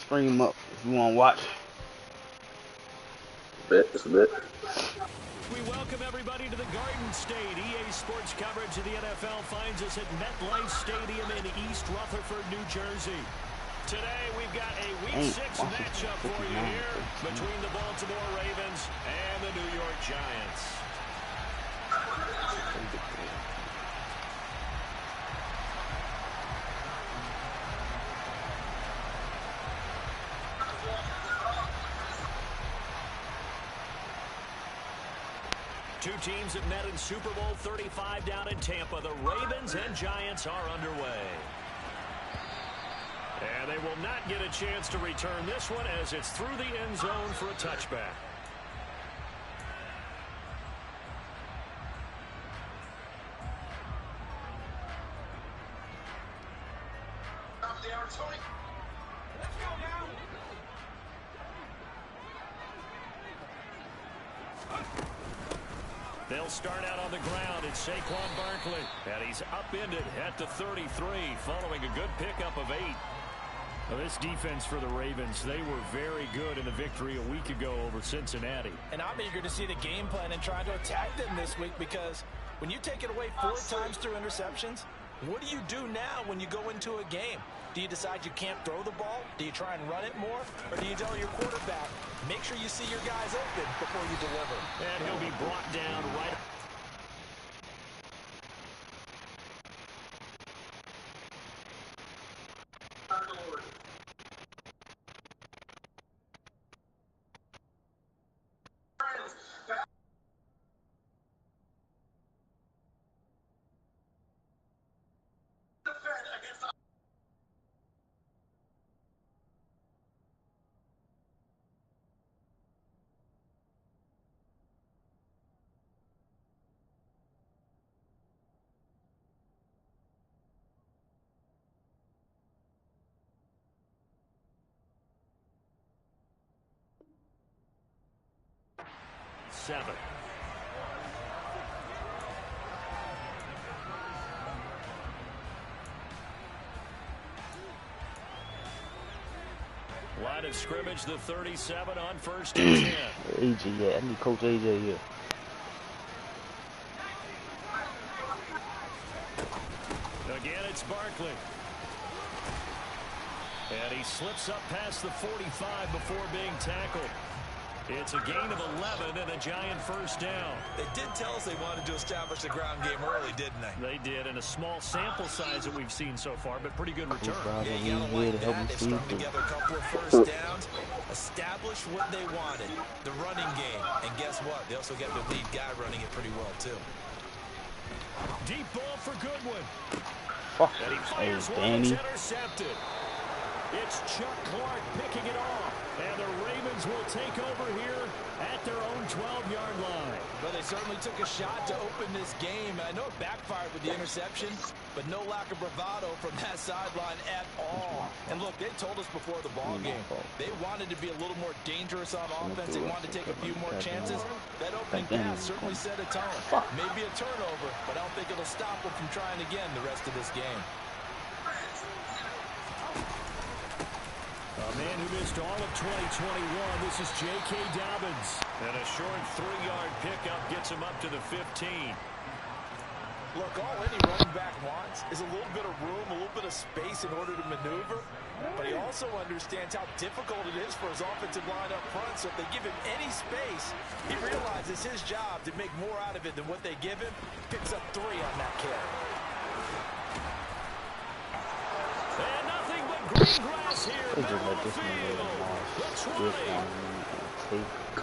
stream up if you want to watch. It's a bit. We welcome everybody to the Garden State. EA Sports coverage of the NFL finds us at MetLife Stadium in East Rutherford, New Jersey. Today we've got a Week 6 matchup for you here between the Baltimore Ravens and the New York Giants. Two teams have met in Super Bowl 35 down in Tampa. The Ravens and Giants are underway. And they will not get a chance to return this one as it's through the end zone for a touchback. They'll start out on the ground. It's Saquon Barkley. And he's upended at the 33 following a good pickup of 8. Well, this defense for the Ravens, they were very good in the victory a week ago over Cincinnati. And I'm eager to see the game plan and try to attack them this week, because when you take it away 4 times through interceptions, what do you do now when you go into a game? Do you decide you can't throw the ball? Do you try and run it more? Or do you tell your quarterback, make sure you see your guys open before you deliver? And he'll be brought down right. Seven. Line of scrimmage, the 37 on 1st and 10. AJ, yeah, I need Coach AJ here. Again, it's Barkley. And he slips up past the 45 before being tackled. It's a gain of 11 and a Giant first down. They did tell us they wanted to establish the ground game early, didn't they? They did, in a small sample size that we've seen so far, but pretty good return. Yeah, you gotta like that. They strung together a couple of first downs, established what they wanted, the running game. And guess what? They also got the lead guy running it pretty well, too. Deep ball for Goodwin. Fuck. And he fires one that's intercepted. It's Chuck Clark picking it off. And the Ravens will take over here at their own 12-yard line. Well, they certainly took a shot to open this game. I know it backfired with the interception, but no lack of bravado from that sideline at all. And look, they told us before the ball game, they wanted to be a little more dangerous on offense. They wanted to take a few more chances. That opening pass certainly set a tone. Maybe a turnover, but I don't think it'll stop them from trying again the rest of this game. A man who missed all of 2021, this is J.K. Dobbins. And a short 3-yard pickup gets him up to the 15. Look, all any running back wants is a little bit of room, a little bit of space in order to maneuver. But he also understands how difficult it is for his offensive line up front. So if they give him any space, he realizes his job to make more out of it than what they give him. Picks up 3 on that carry. And nothing but green grass here. Middle of the field. The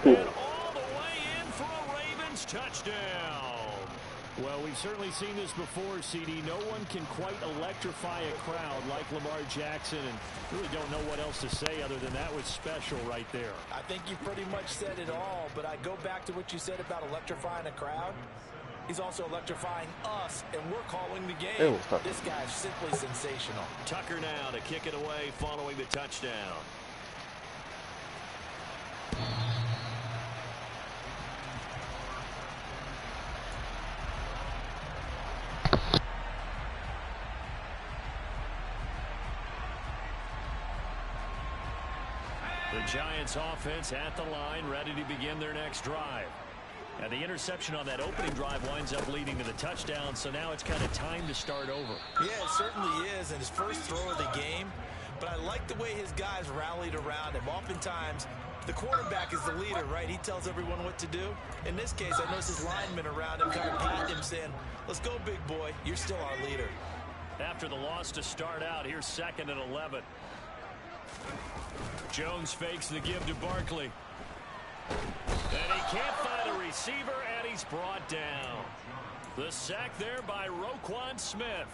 20. And all the way in for a Ravens touchdown. Well, we've certainly seen this before, CD. No one can quite electrify a crowd like Lamar Jackson, and really don't know what else to say other than that was special right there. I think you pretty much said it all, but I go back to what you said about electrifying a crowd. He's also electrifying us, and we're calling the game. This guy's simply sensational. Tucker now to kick it away following the touchdown. The Giants offense at the line, ready to begin their next drive. Now the interception on that opening drive winds up leading to the touchdown, so now it's kind of time to start over. Yeah, it certainly is, and his first throw of the game. But I like the way his guys rallied around him. Oftentimes, the quarterback is the leader, right? He tells everyone what to do. In this case, I noticed his linemen around him kind of patting him, saying, let's go, big boy. You're still our leader. After the loss to start out, here's 2nd and 11. Jones fakes the give to Barkley. And he can't find a receiver, and he's brought down. The sack there by Roquan Smith.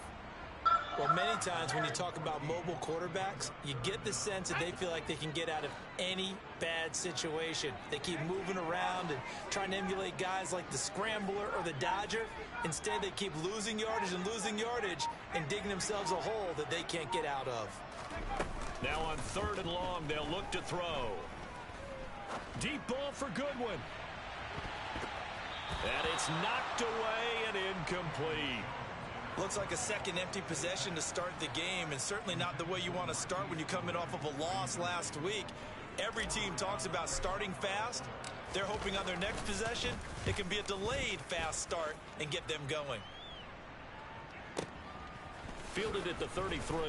Well, many times when you talk about mobile quarterbacks, you get the sense that they feel like they can get out of any bad situation. They keep moving around and trying to emulate guys like the Scrambler or the Dodger. Instead, they keep losing yardage and digging themselves a hole that they can't get out of. Now on 3rd and long, they'll look to throw. Deep ball for Goodwin. And it's knocked away and incomplete. Looks like a second empty possession to start the game, and certainly not the way you want to start when you're coming off of a loss last week. Every team talks about starting fast. They're hoping on their next possession it can be a delayed fast start and get them going. Fielded at the 33.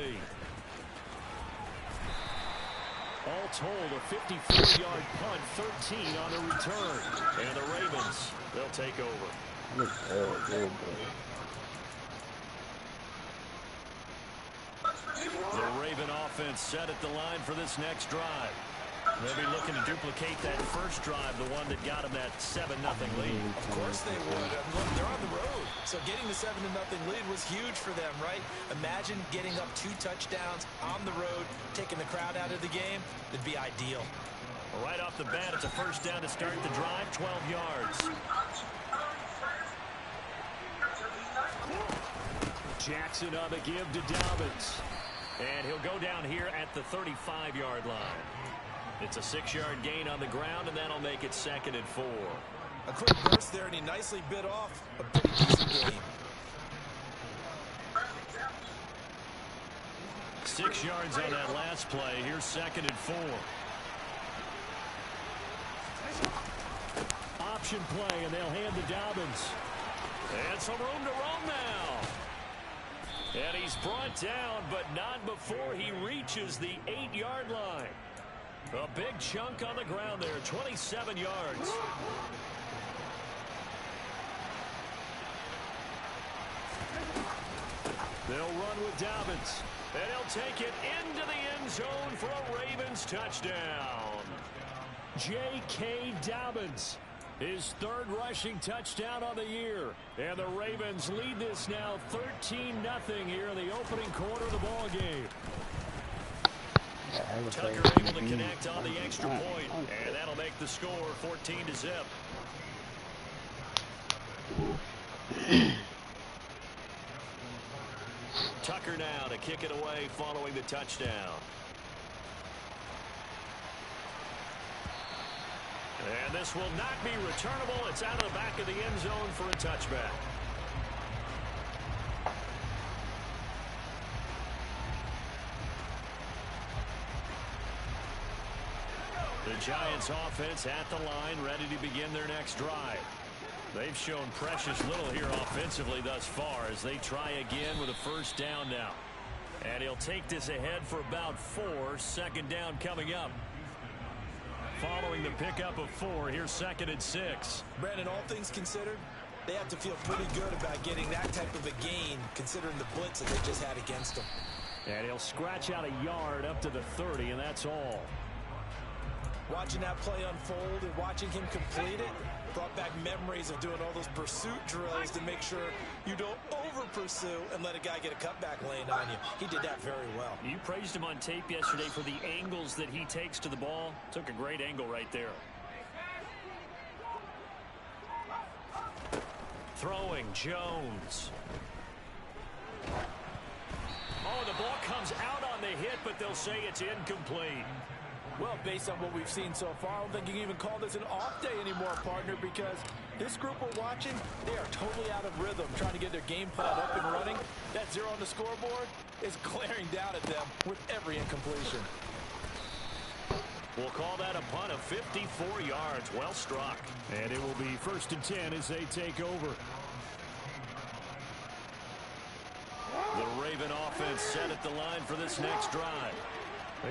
All told, a 54-yard punt, 13 on the return. And the Ravens, they'll take over. The Raven offense set at the line for this next drive. They'll be looking to duplicate that first drive, the one that got them that 7-0 lead. Of course they would. Look, they're on the road. So getting the 7-0 lead was huge for them, right? Imagine getting up 2 touchdowns on the road, taking the crowd out of the game. It'd be ideal. Right off the bat, it's a first down to start the drive, 12 yards. Jackson on the give to Dobbins. And he'll go down here at the 35-yard line. It's a 6-yard gain on the ground, and that'll make it 2nd and 4. A quick burst there, and he nicely bit off a pretty decent game. 6 yards on that last play. Here's 2nd and 4. Option play, and they'll hand to Dobbins. And some room to roam now. And he's brought down, but not before he reaches the 8-yard line. A big chunk on the ground there, 27 yards. They'll run with Dobbins. And he'll take it into the end zone for a Ravens touchdown. J.K. Dobbins, his 3rd rushing touchdown on the year. And the Ravens lead this now 13-0 here in the opening quarter of the ball game. Tucker able to connect on the extra point, and that'll make the score 14-0. Tucker now to kick it away following the touchdown. And this will not be returnable. It's out of the back of the end zone for a touchback. The Giants offense at the line, ready to begin their next drive. They've shown precious little here offensively thus far as they try again with a first down now. And he'll take this ahead for about 4. 2nd down coming up. Following the pickup of 4, here's 2nd and 6. Brandon, all things considered, they have to feel pretty good about getting that type of a gain considering the blitz that they just had against them. And he'll scratch out a yard up to the 30, and that's all. Watching that play unfold and watching him complete it brought back memories of doing all those pursuit drills to make sure you don't over-pursue and let a guy get a cutback lane on you. He did that very well. You praised him on tape yesterday for the angles that he takes to the ball. Took a great angle right there. Throwing, Jones. Oh, the ball comes out on the hit, but they'll say it's incomplete. Well, based on what we've seen so far, I don't think you can even call this an off day anymore, partner, because this group we're watching, they are totally out of rhythm, trying to get their game plan up and running. That 0 on the scoreboard is glaring down at them with every incompletion. We'll call punt of 54 yards. Well struck. And it will be 1st and 10 as they take over. The Raven offense set at the line for this next drive.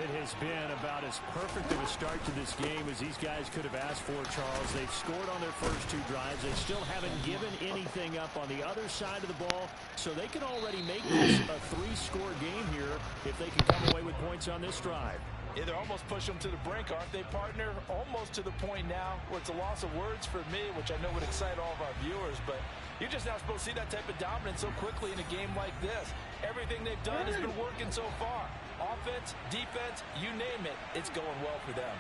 It has been about as perfect of a start to this game as these guys could have asked for, Charles. They've scored on their first 2 drives. They still haven't given anything up on the other side of the ball, so they can already make this a 3-score game here if they can come away with points on this drive. Yeah, they're almost pushing them to the brink, aren't they, partner? Almost to the point now where it's a loss of words for me, which I know would excite all of our viewers, but you're just not supposed to see that type of dominance so quickly in a game like this. Everything they've done has been working so far. Offense, defense, you name it, it's going well for them.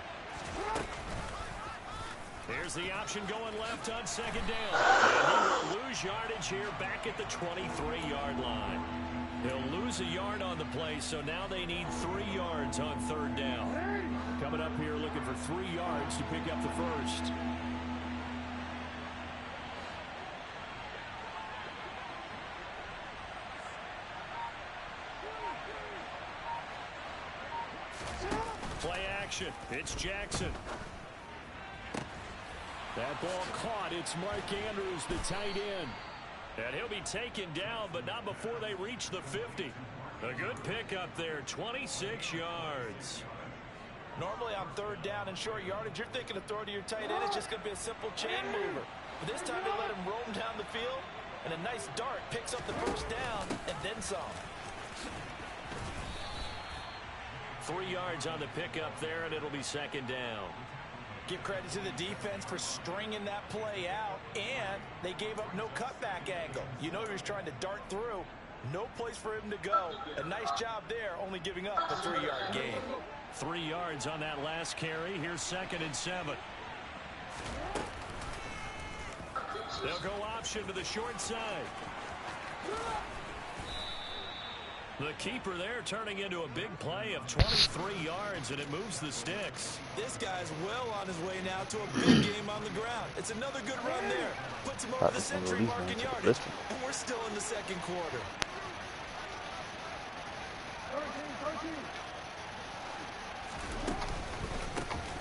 Here's the option going left on 2nd down. And he will lose yardage here back at the 23-yard line. He'll lose a yard on the play, so now they need 3 yards on 3rd down. Coming up here looking for 3 yards to pick up the first. Play action. It's Jackson. That ball caught. It's Mark Andrews, the tight end. And he'll be taken down, but not before they reach the 50. A good pickup there, 26 yards. Normally on 3rd down and short yardage, you're thinking of throw to your tight end. It's just going to be a simple chain mover. But this time they let him roam down the field, and a nice dart picks up the 1st down and then some. 3 yards on the pickup there, and it'll be 2nd down. Give credit to the defense for stringing that play out, and they gave up no cutback angle. You know he was trying to dart through. No place for him to go. A nice job there, only giving up a 3-yard gain. 3 yards on that last carry. Here's 2nd and 7. They'll go option to the short side. The keeper there turning into a big play of 23 yards, and it moves the sticks. This guy's well on his way now to a big game on the ground. It's another good run there. Puts him over the century mark in yardage, and we're still in the 2nd quarter.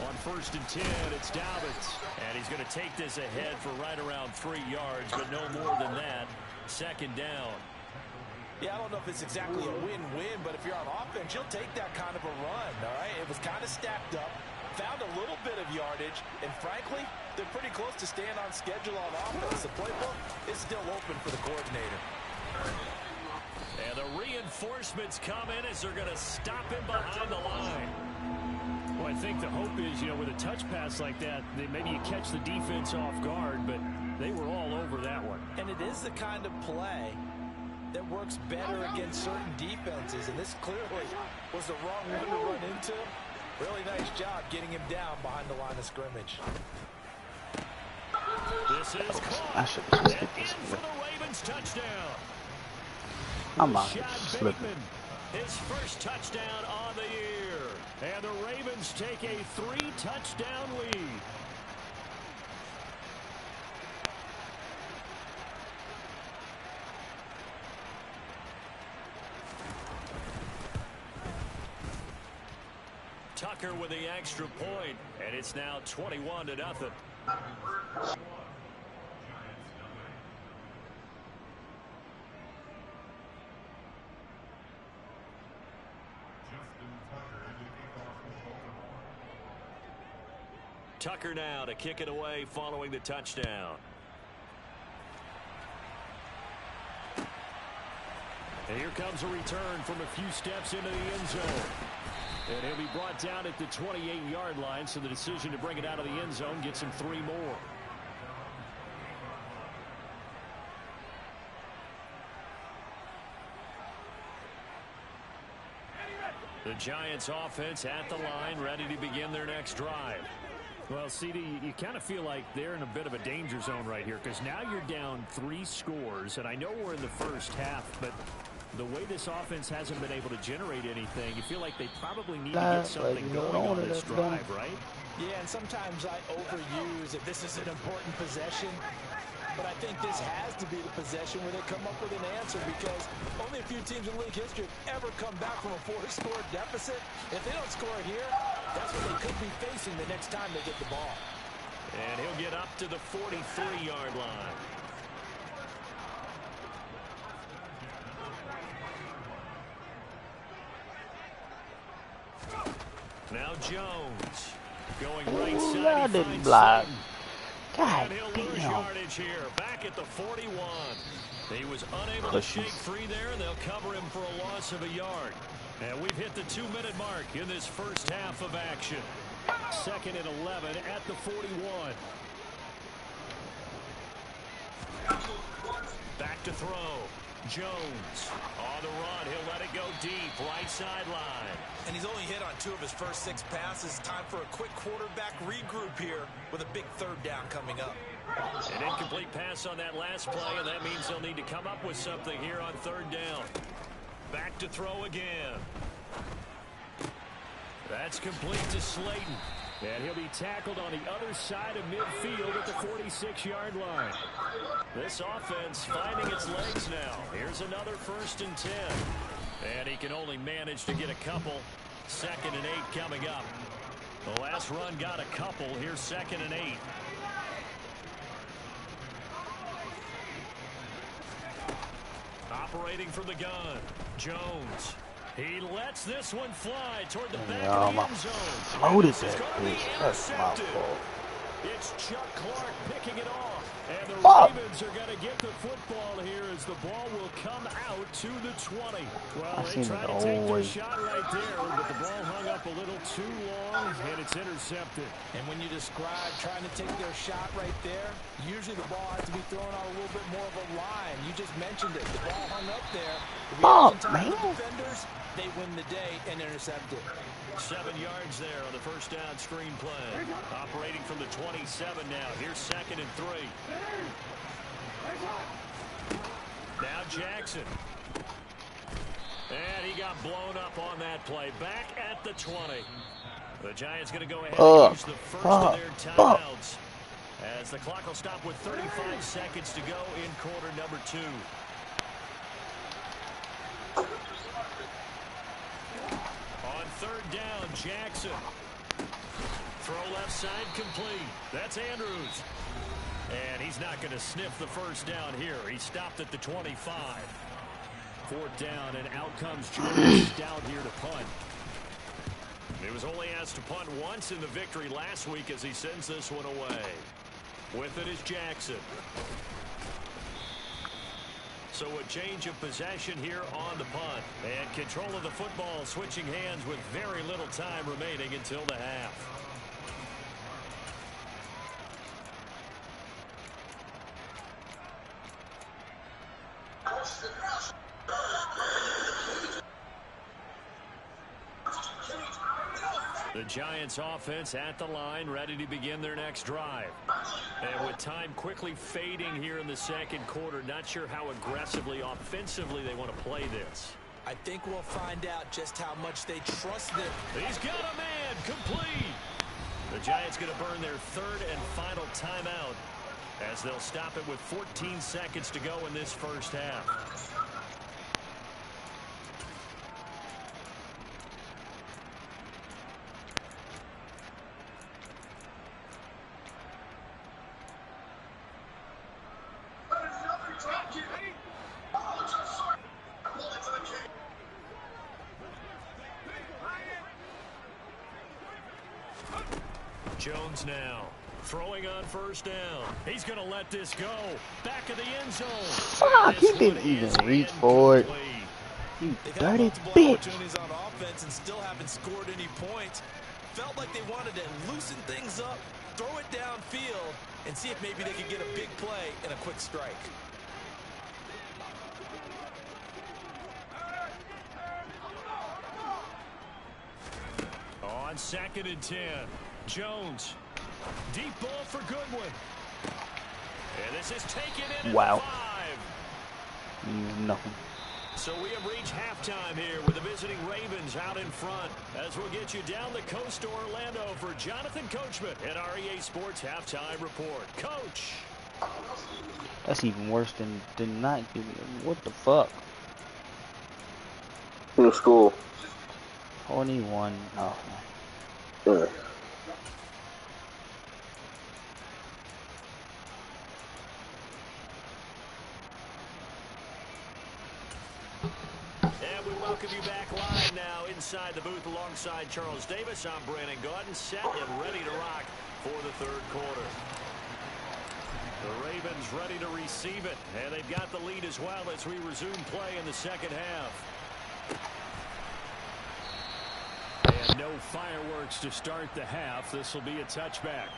On 1st and 10, it's Dobbins. And he's going to take this ahead for right around 3 yards, but no more than that. 2nd down. Yeah, I don't know if it's exactly a win-win, but if you're on offense, you'll take that kind of a run, all right? It was kind of stacked up, found a little bit of yardage, and frankly, they're pretty close to staying on schedule on offense. The playbook is still open for the coordinator. And the reinforcements come in as they're going to stop him behind the line. Well, I think the hope is, you know, with a touch pass like that, maybe you catch the defense off guard, but they were all over that one. And it is the kind of play that works better against certain defenses, and this clearly was the wrong one to run into. Really nice job getting him down behind the line of scrimmage. This is caught. I should have just And hit this in for the Ravens touchdown. I'm out Rashad here slipping. Bateman, his first touchdown on the year. And the Ravens take a 3-touchdown lead. Tucker with the extra point, and it's now 21-0. Tucker now to kick it away following the touchdown. And here comes a return from a few steps into the end zone. And he'll be brought down at the 28-yard line, so the decision to bring it out of the end zone gets him 3 more. The Giants offense at the line, ready to begin their next drive. Well, CD, you kind of feel like they're in a bit of a danger zone right here, because now you're down 3 scores, and I know we're in the first half, but the way this offense hasn't been able to generate anything, you feel like they probably need to get something going on this drive, right? Yeah, and sometimes I overuse that this is an important possession, but I think this has to be the possession where they come up with an answer, because only a few teams in league history have ever come back from a 4-score deficit. If they don't score here, that's they could be facing the next time they get the ball. And he'll get up to the 43-yard line. Now Jones going right side. He finds block. Slayton. God And he'll lose damn. yardage here. Back at the 41. He was unable to shake free there, and they'll cover him for a loss of a yard. And we've hit the 2-minute mark in this first half of action. 2nd and 11 at the 41. Back to throw. Jones on the run. He'll let it go deep. Right sideline. And he's only hit on 2 of his first 6 passes. Time for a quick quarterback regroup here with a big 3rd down coming up. An incomplete pass on that last play, and that means they'll need to come up with something here on 3rd down. Back to throw again. That's complete to Slayton. And he'll be tackled on the other side of midfield at the 46-yard line. This offense finding its legs now. Here's another 1st and 10. And he can only manage to get a couple. 2nd and 8 coming up. The last run got a couple. Here's 2nd and 8. Operating from the gun. Jones. He lets this one fly toward the back of the end zone. Floated that bitch. That's my fault. It's Chuck Clark picking it off. And the Fuck. Ravens are going to get the football here as the ball will come out to the 20. Well, they seen tried it to take their always. shot right there, but the ball hung up a little too long, and it's intercepted. And when you describe trying to take their shot right there, usually the ball has to be thrown on a little bit more of a line. You just mentioned it. The ball hung up there. The reaction time of the defenders, they win the day and intercept it. 7 yards there on the 1st down screen play. Operating from the 27 now. Here's 2nd and 3. Now Jackson. And he got blown up on that play. Back at the 20. The Giants going to go ahead and use the first of their timeouts. As the clock will stop with 35 seconds to go in quarter number 2. On 3rd down, Jackson. Throw left side complete. That's Andrews. And he's not going to sniff the 1st down here. He stopped at the 25. 4th down, and out comes Jordan Stout here to punt. He was only asked to punt once in the victory last week as he sends this one away. With it is Jackson. So a change of possession here on the punt. And control of the football switching hands with very little time remaining until the half. The Giants offense at the line, ready to begin their next drive. And with time quickly fading here in the 2nd quarter, not sure how aggressively, offensively they want to play this. I think we'll find out just how much they trust them. He's got a man, complete. The Giants going to burn their 3rd and final timeout as they'll stop it with 14 seconds to go in this 1st half. Jones now throwing on 1st down. He's going to let this go. Back of the end zone. Fuck, he didn't even reach for it. You dirty bitch. Opportunities on offense and still haven't scored any points. Felt like they wanted to loosen things up, throw it downfield, and see if maybe they could get a big play and a quick strike. On 2nd and 10, Jones. Deep ball for Goodwin. And this is taken in at 5. Nothing. So we have reached halftime here with the visiting Ravens out in front. As we'll get you down the coast to Orlando for Jonathan Coachman at our EA Sports Halftime Report. Coach. That's even worse than not giving it. What the fuck? New school. 21. Oh. And we welcome you back live now inside the booth alongside Charles Davis. I'm Brandon Gaudin, set and ready to rock for the third quarter. The Ravens ready to receive it, and they've got the lead as well as we resume play in the second half. And no fireworks to start the half. This will be a touchback.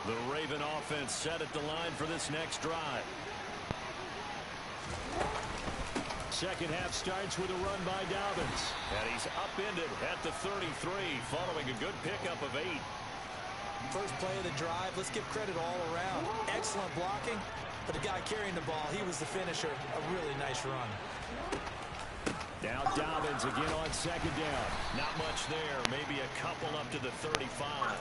The Raven offense set at the line for this next drive. Second half starts with a run by Dobbins. And he's upended at the 33 following a good pickup of 8. First play of the drive, let's give credit all around. Excellent blocking, but the guy carrying the ball, he was the finisher. A really nice run. Now Dobbins again on second down. Not much there, maybe a couple up to the 35.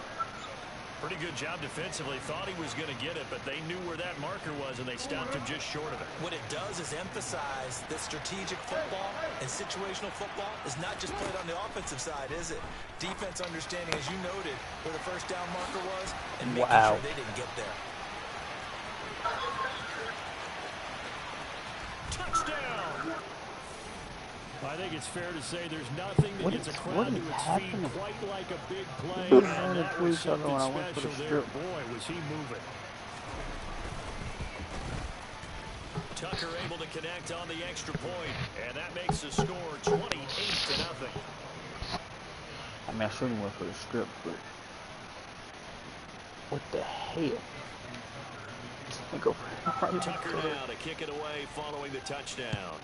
Pretty good job defensively. Thought he was going to get it, but they knew where that marker was, and they stopped him just short of it. What it does is emphasize that strategic football and situational football is not just played on the offensive side, is it? Defense understanding, as you noted, where the first down marker was, and making sure they didn't get there. Touchdown! I think it's fair to say there's nothing that gets a crowd to its feet quite like a big play. And that was something special there. Boy, was he moving. Tucker able to connect on the extra point, and that makes the score 28-0. I mean, I shouldn't went for the strip, but what the hell? Go for it. Tucker now to kick it away following the touchdown.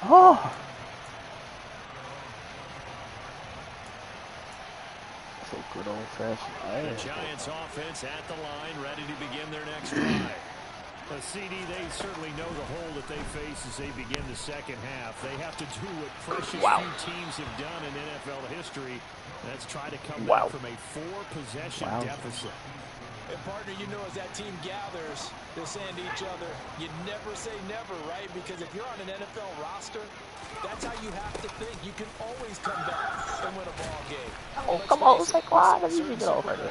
Oh! So good old-fashioned. The Giants offense at the line, ready to begin their next drive. CD, they certainly know the hole that they face as they begin the second half. They have to do what precious few teams have done in NFL history. That's try to come back from a 4-possession deficit. And partner, you know, as that team gathers, they're saying to each other, you never say never, right? Because if you're on an NFL roster, that's how you have to think. You can always come back and win a ball game. Oh, come on, Saquon. Let me get over it.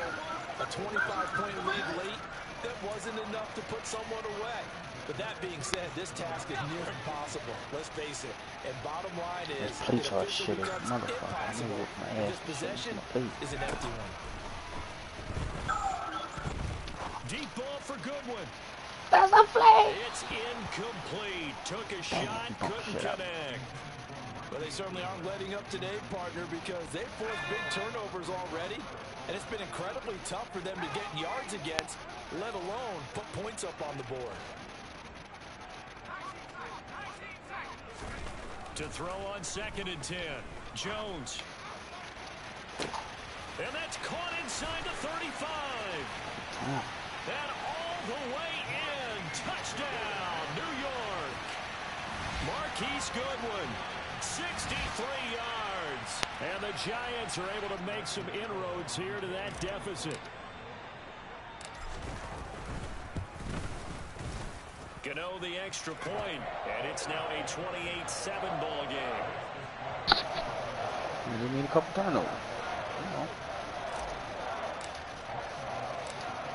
A 25-point lead late, that wasn't enough to put someone away. But that being said, this task is near impossible. Let's face it. And bottom line is, it officially becomes impossible. This possession is an empty one. Deep ball for Goodwin. That's a flag. It's incomplete. Took a shot, couldn't connect. But they certainly aren't letting up today, partner, because they've forced big turnovers already. And it's been incredibly tough for them to get yards against, let alone put points up on the board. To throw on 2nd and 10. Jones. And that's caught inside the 35. And all the way in. Touchdown, New York. Marquise Goodwin, 63 yards. And the Giants are able to make some inroads here to that deficit. Gano the extra point, and it's now a 28-7 ball game. You need a couple turnovers.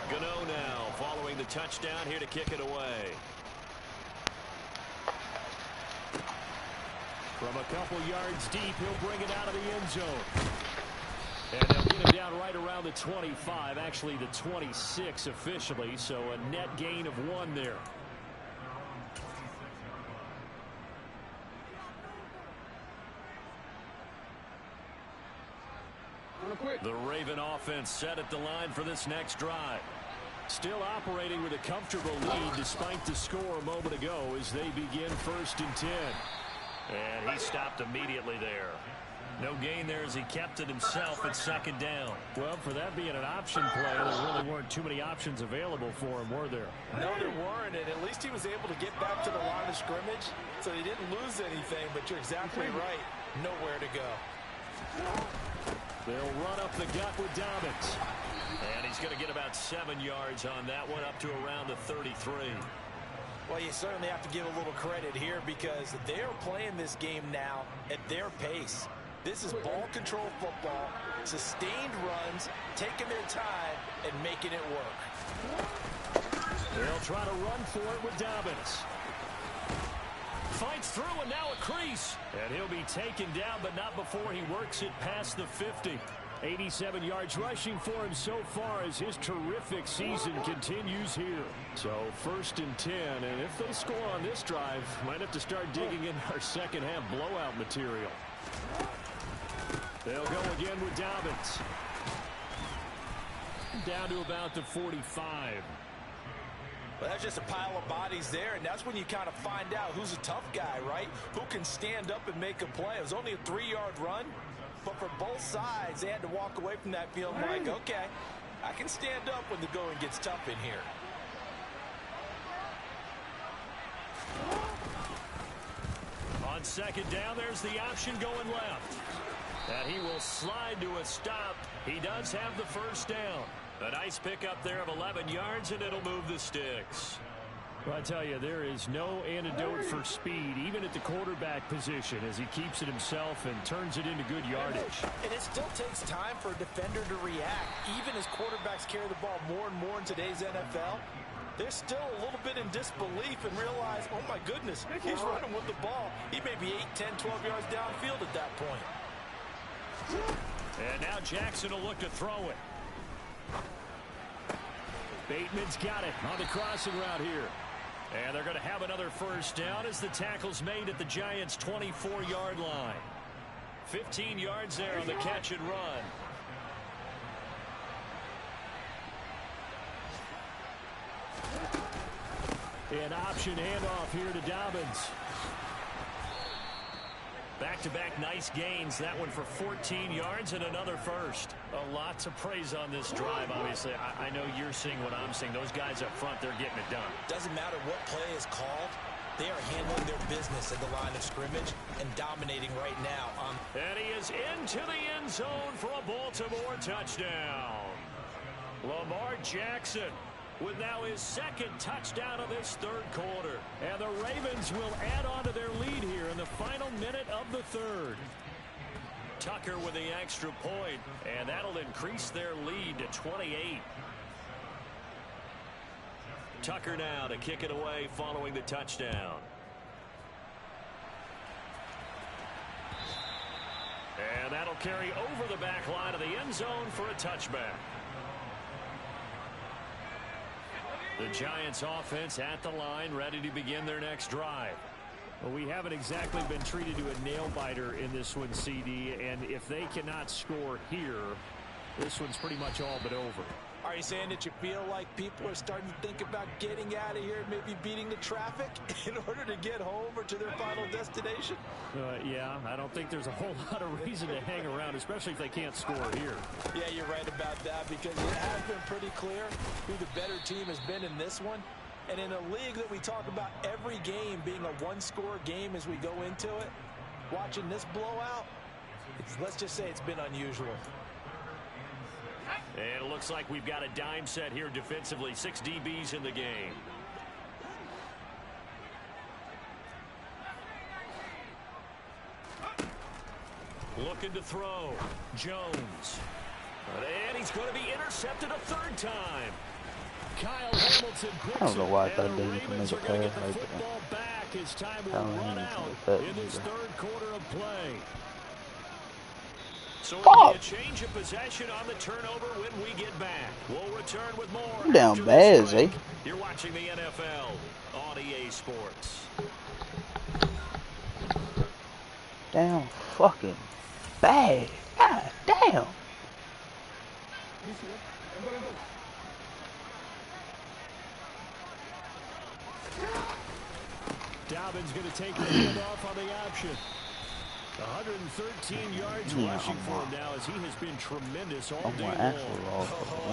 Gano now following the touchdown here to kick it away. From a couple yards deep, he'll bring it out of the end zone. And they'll get him down right around the 25, actually the 26 officially, so a net gain of 1 there. The Raven offense set at the line for this next drive. Still operating with a comfortable lead despite the score a moment ago as they begin 1st and 10. And he stopped immediately there. No gain there as he kept it himself at 2nd down. Well, for that being an option play, there really weren't too many options available for him, were there? No, there weren't, and at least he was able to get back to the line of scrimmage, so he didn't lose anything, but you're exactly right. Nowhere to go. They'll run up the gut with Dobbins. And he's going to get about 7 yards on that one, up to around the 33. Well, you certainly have to give a little credit here because they're playing this game now at their pace. This is ball control football, sustained runs, taking their time, and making it work. They'll try to run for it with Dobbins. Fights through, and now a crease. And he'll be taken down, but not before he works it past the 50. 87 yards rushing for him so far as his terrific season continues here. So 1st and 10, and if they score on this drive, might have to start digging in our second half blowout material. They'll go again with Dobbins. Down to about the 45. Well, that's just a pile of bodies there, and that's when you kind of find out who's a tough guy, right? Who can stand up and make a play. It was only a 3-yard run, but for both sides, they had to walk away from that feeling like, okay, I can stand up when the going gets tough in here. On 2nd down, there's the option going left. And he will slide to a stop. He does have the 1st down. A nice pickup there of 11 yards, and it'll move the sticks. Well, I tell you, there is no antidote for speed, even at the quarterback position, as he keeps it himself and turns it into good yardage. And it still takes time for a defender to react. Even as quarterbacks carry the ball more and more in today's NFL, they're still a little bit in disbelief and realize, oh my goodness, he's running with the ball. He may be 8, 10, 12 yards downfield at that point. And now Jackson will look to throw it. Bateman's got it on the crossing route here. And they're going to have another 1st down as the tackle's made at the Giants' 24-yard line. 15 yards there on the catch and run. An option handoff here to Dobbins. Back-to-back nice gains. That one for 14 yards and another 1st. A lot to praise on this drive, obviously. I know you're seeing what I'm seeing. Those guys up front, they're getting it done. Doesn't matter what play is called. They are handling their business at the line of scrimmage and dominating right now. And he is into the end zone for a Baltimore touchdown. Lamar Jackson with now his 2nd touchdown of this 3rd quarter. And the Ravens will add on to their lead here in the final minute of the 3rd. Tucker with the extra point, and that'll increase their lead to 28. Tucker now to kick it away following the touchdown. And that'll carry over the back line of the end zone for a touchback. The Giants offense at the line, ready to begin their next drive. Well, we haven't exactly been treated to a nail-biter in this one, CD, and if they cannot score here, this one's pretty much all but over. Are you saying that you feel like people are starting to think about getting out of here and maybe beating the traffic in order to get home or to their final destination? Yeah, I don't think there's a whole lot of reason to hang around, especially if they can't score here. Yeah, you're right about that because it has been pretty clear who the better team has been in this one. And in a league that we talk about every game being a one-score game as we go into it, watching this blowout, let's just say it's been unusual. And it looks like we've got a dime set here defensively. 6 DBs in the game. Looking to throw. Jones. And he's going to be intercepted a 3rd time. Kyle Hamilton picks I don't know why I thought it, they and the didn't Ravens make are a going to get pass the like football back as time will Kyle run Hamilton out with that in this either. 3rd quarter of play. So Fuck! it'll be a change of possession on the turnover when we get back. We'll return with more. I'm down after bad, this break. Zeke. You're watching the NFL on EA Sports. Down fucking bad. God damn. Dobbins going to take the handoff on the option. 113 yards rushing for him now as he has been tremendous all day long.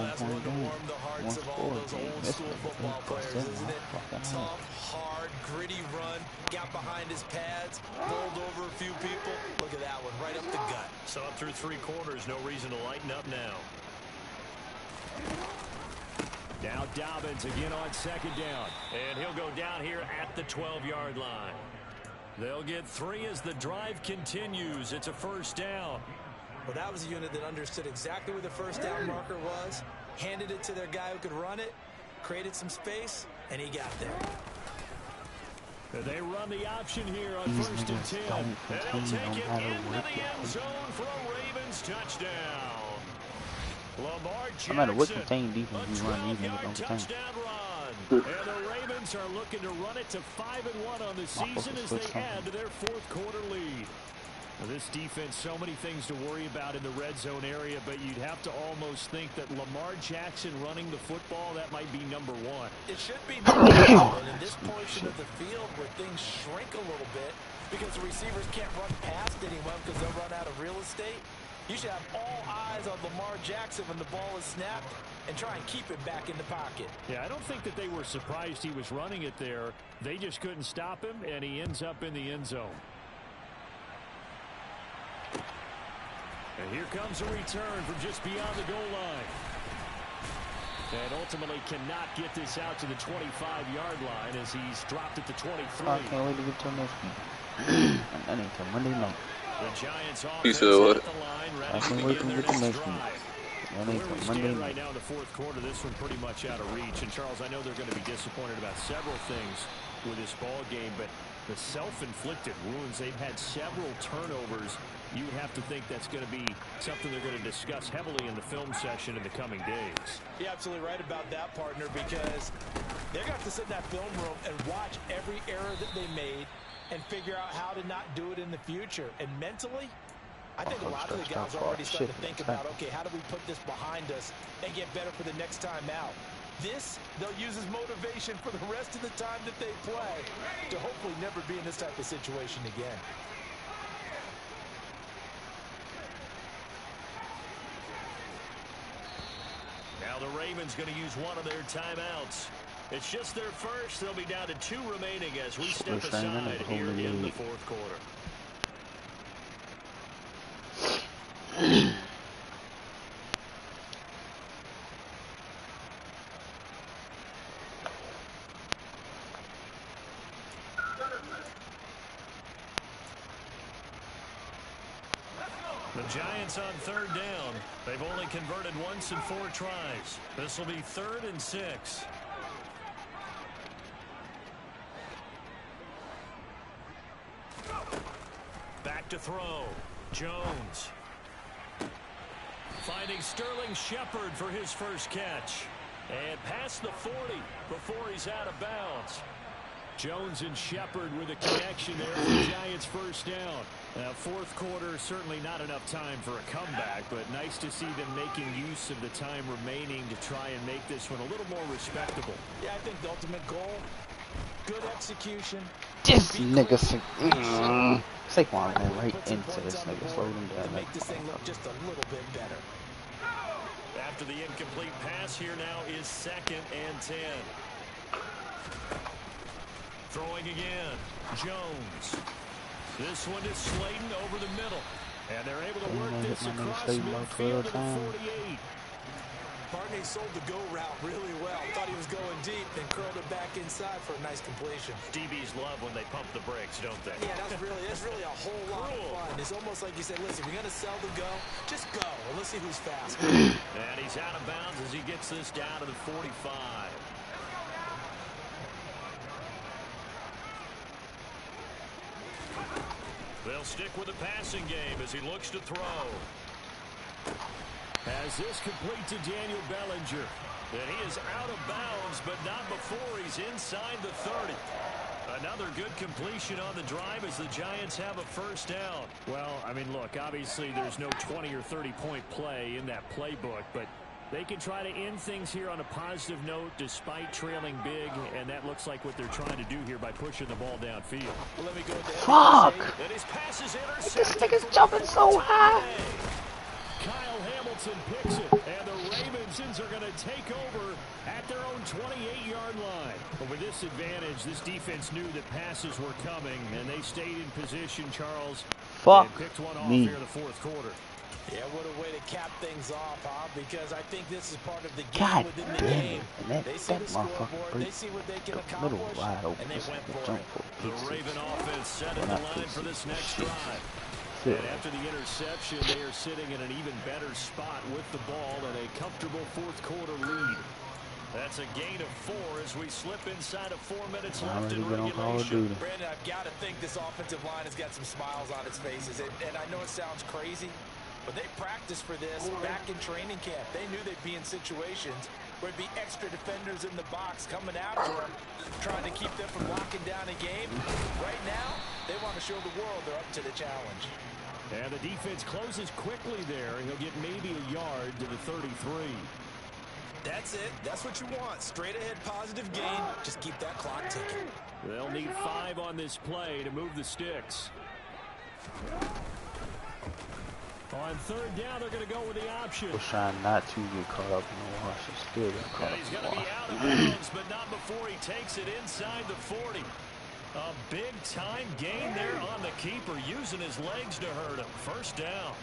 That's one to warm the hearts of all those old school football players, isn't it? Tough, hard, gritty run, got behind his pads, bowled over a few people. Look at that one, right up the gut. So up through 3 quarters, no reason to lighten up now. Now Dobbins again on second down. And he'll go down here at the 12-yard line. They'll get 3 as the drive continues. It's a first down. Well, that was a unit that understood exactly where the first down marker was, handed it to their guy who could run it, created some space, and he got there. They run the option here on first and 10. And they'll take it into the end zone for a Ravens touchdown. Lamar Jackson, no matter what contain defense you run, these niggas don't contain. Touchdown run. And the Ravens are looking to run it to 5-1 on the season as they add to their fourth quarter lead. Now, this defense, so many things to worry about in the red zone area, but you'd have to almost think that Lamar Jackson running the football, that might be number one. It should be number one, and in this portion of the field where things shrink a little bit because the receivers can't run past anyone because they'll run out of real estate, you should have all eyes on Lamar Jackson when the ball is snapped and try and keep it back in the pocket. Yeah, I don't think that they were surprised he was running it there. They just couldn't stop him, and he ends up in the end zone. And here comes a return from just beyond the goal line. And ultimately cannot get this out to the 25-yard line as he's dropped at the 23. I can't wait to get to next week. That ain't till Monday night. The Giants He said what? I can't wait to get to next week. That ain't till Monday right night. now in the fourth quarter, this one pretty much out of reach. And Charles, I know they're going to be disappointed about several things with this ball game, but the self-inflicted wounds, they've had several turnovers. You would have to think that's going to be something they're going to discuss heavily in the film session in the coming days. You're absolutely right about that, partner, because they're going to have to sit in that film room and watch every error that they made and figure out how to not do it in the future. And mentally, I think a lot of the guys are already starting to think about, okay, how do we put this behind us and get better for the next time out? This, they'll use as motivation for the rest of the time that they play to hopefully never be in this type of situation again. Now the Ravens going to use one of their timeouts. It's just their first. They'll be down to 2 remaining as we step aside here in the fourth quarter. The Giants on third down. They've only converted once in 4 tries. This will be 3rd and 6. Back to throw. Jones. Finding Sterling Shepard for his first catch. And past the 40 before he's out of bounds. Jones and Shepard with a connection there for the Giants' first down. Now, fourth quarter, certainly not enough time for a comeback, but nice to see them making use of the time remaining to try and make this one a little more respectable. Yeah, I think the ultimate goal, good execution. This nigga, Saquon ran right into this nigga, slowed him down. Make this thing look just a little bit better. After the incomplete pass, here now is 2nd and 10. Throwing again, Jones. This one is Slayton over the middle. And they're able to work this across midfield to the 48. Barney sold the go route really well. Thought he was going deep, then curled it back inside for a nice completion. DBs love when they pump the brakes, don't they? Yeah, that's really a whole lot of fun. It's almost like you said, listen, we're going to sell the go. Just go, and let's see who's fast. And he's out of bounds as he gets this down to the 45. They'll stick with the passing game as he looks to throw. Has this complete to Daniel Bellinger. And he is out of bounds, but not before he's inside the 30. Another good completion on the drive as the Giants have a first down. Well, I mean, look, obviously there's no 20 or 30-point play in that playbook, but they can try to end things here on a positive note despite trailing big, and that looks like what they're trying to do here by pushing the ball downfield. Well, let me go there. Fuck! And his pass is This nigga's jumping so high. Kyle Hamilton picks it, and the Ravens are going to take over at their own 28-yard line. But with this advantage, this defense knew that passes were coming, and they stayed in position, Charles. Fuck and picked one off me. here in the fourth quarter. Yeah, what a way to cap things off, huh? Because I think this is part of the game God within the damn game. it. And They see that the motherfucker scoreboard, break they see what they can the middle accomplish, wide open. and they This went nigga for jump it. for The pick Raven six. offense set Well, in the not line pick for six, this next shit. drive. Field. And after the interception, they are sitting in an even better spot with the ball and a comfortable fourth quarter lead. That's a gain of 4 as we slip inside of 4 minutes left in regulation. Brandon, I've got to think this offensive line has got some smiles on its faces. And I know it sounds crazy, but they practiced for this back in training camp. They knew they'd be in situations where it'd be extra defenders in the box coming after them, trying to keep them from locking down a game. Right now, they want to show the world they're up to the challenge. And the defense closes quickly there. He'll get maybe a yard to the 33. That's it. That's what you want. Straight ahead positive gain. Just keep that clock ticking. They'll need 5 on this play to move the sticks. On third down, they're going to go with the option. We're trying not to get caught up in the wash. Still got caught up He's in the going to wash. be out of bounds, but not before he takes it inside the 40. A big-time gain there on the keeper, using his legs to hurt him. First down.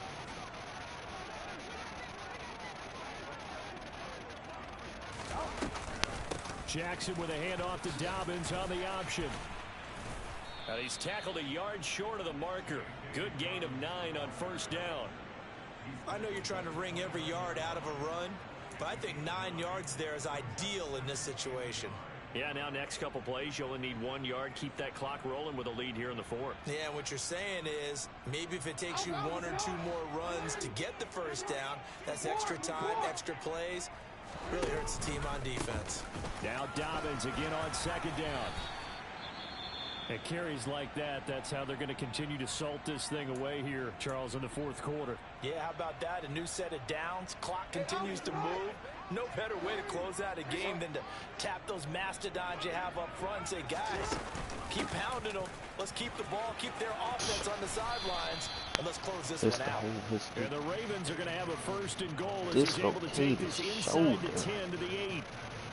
Jackson with a handoff to Dobbins on the option. And he's tackled a yard short of the marker. Good gain of 9 on first down. I know you're trying to wring every yard out of a run, but I think 9 yards there is ideal in this situation. Yeah, now next couple plays, you only need 1 yard. Keep that clock rolling with a lead here in the 4th. Yeah, what you're saying is maybe if it takes you 1 or 2 more runs to get the first down, that's extra time, extra plays. Really hurts the team on defense. Now Dobbins again on second down. At carries like that, that's how they're going to continue to salt this thing away here, Charles, in the 4th quarter. Yeah, how about that? A new set of downs. Clock continues to move. No better way to close out a game than to tap those mastodons you have up front and say, guys, keep pounding them. Let's keep the ball, keep their offense on the sidelines, and let's close this one out. And the Ravens are going to have a 1st and goal as he's able to take this inside the 10 to the 8.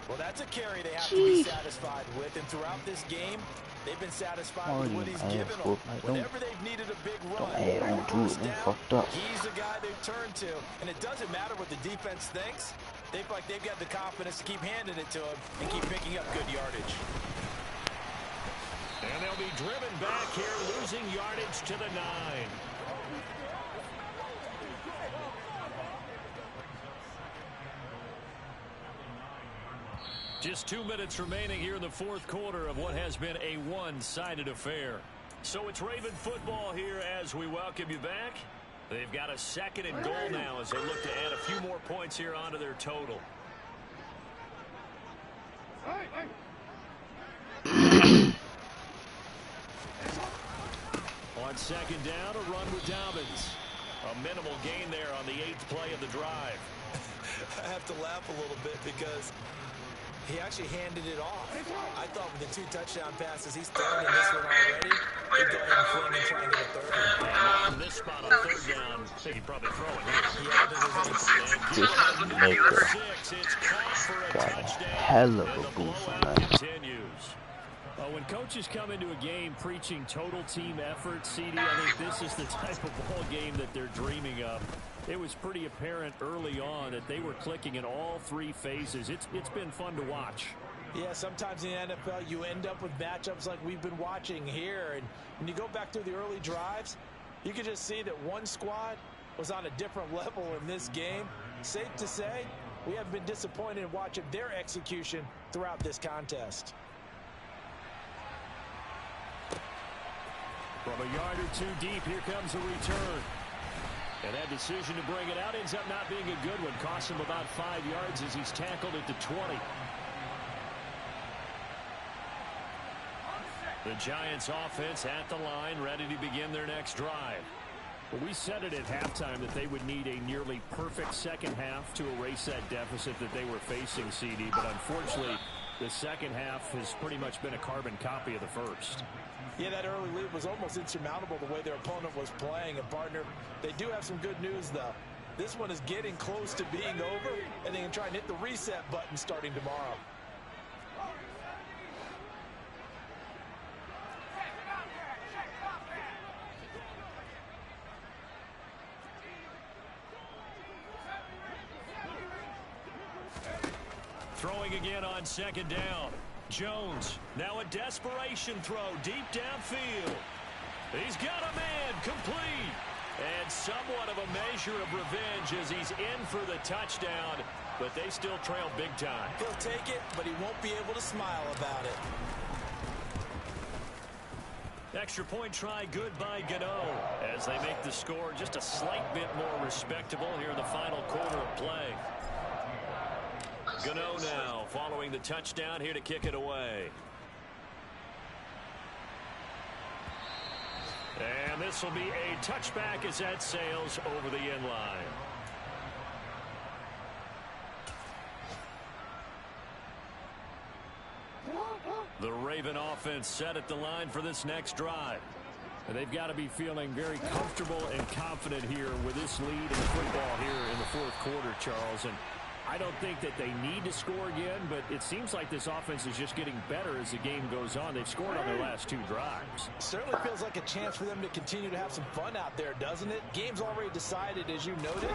Well, that's a carry they have to be satisfied with, and throughout this game, they've been satisfied with what he's given them. Whenever they've needed a big run, he's the guy they've turned to. And it doesn't matter what the defense thinks. They feel like they've got the confidence to keep handing it to him and keep picking up good yardage. And they'll be driven back here, losing yardage to the 9. Just 2 minutes remaining here in the 4th quarter of what has been a one-sided affair. So it's Raven football here as we welcome you back. They've got a 2nd and goal now as they look to add a few more points here onto their total. On second down, a run with Dobbins. A minimal gain there on the 8th play of the drive. I have to laugh a little bit because he actually handed it off. I thought with the 2 touchdown passes he's thrown in this one already, he'd go ahead and fling and try and get a 3rd. And from this spot on 3rd down, I think he'd probably throw it here. Yeah, This nigga got a hell of a boost on that. Continues. When coaches come into a game preaching total team effort, CD, I think this is the type of ball game that they're dreaming of. It was pretty apparent early on that they were clicking in all 3 phases. It's been fun to watch. Yeah, sometimes in the NFL you end up with matchups like we've been watching here. And when you go back through the early drives, you can just see that one squad was on a different level in this game. Safe to say, we have been disappointed in watching their execution throughout this contest. From a yard or 2 deep, here comes a return. And that decision to bring it out ends up not being a good one. Costs him about 5 yards as he's tackled at the 20. The Giants offense at the line, ready to begin their next drive. Well, we said it at halftime that they would need a nearly perfect second half to erase that deficit that they were facing, CD. But unfortunately, the second half has pretty much been a carbon copy of the first. Yeah, that early lead was almost insurmountable the way their opponent was playing. And, partner, they do have some good news, though. This one is getting close to being over, and they can try and hit the reset button starting tomorrow. Throwing again on second down. Jones, now a desperation throw deep downfield. He's got a man, complete. And somewhat of a measure of revenge as he's in for the touchdown, but they still trail big time. He'll take it, but he won't be able to smile about it. Extra point try good by Gano as they make the score just a slight bit more respectable here in the final quarter of play. Gano now following the touchdown here to kick it away. And this will be a touchback as that sails over the end line. The Raven offense set at the line for this next drive. And they've got to be feeling very comfortable and confident here with this lead in the football here in the fourth quarter, Charles. And I don't think that they need to score again, but it seems like this offense is just getting better as the game goes on. They've scored on their last two drives. Certainly feels like a chance for them to continue to have some fun out there, doesn't it? Game's already decided, as you noted,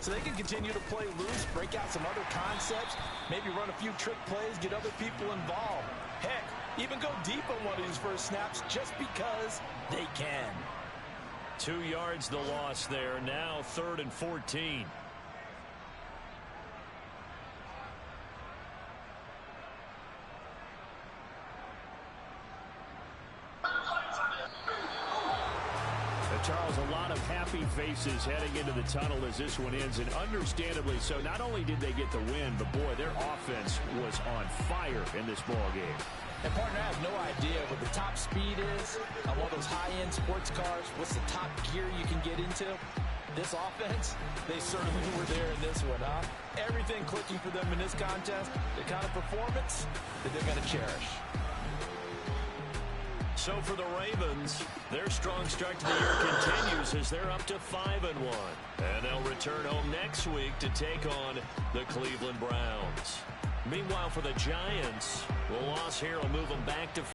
so they can continue to play loose, break out some other concepts, maybe run a few trick plays, get other people involved. Heck, even go deep on one of these first snaps just because they can. 2 yards the loss there. Now 3rd and 14. Charles, a lot of happy faces heading into the tunnel as this one ends, and understandably so. Not only did they get the win, but boy, their offense was on fire in this ball game. And partner, I have no idea what the top speed is on one of those high-end sports cars. What's the top gear you can get into? This offense, they certainly were there in this one, huh? Everything clicking for them in this contest, the kind of performance that they're going to cherish. So for the Ravens, their strong start to the year continues as they're up to 5-1. And they'll return home next week to take on the Cleveland Browns. Meanwhile, for the Giants, the loss here will move them back to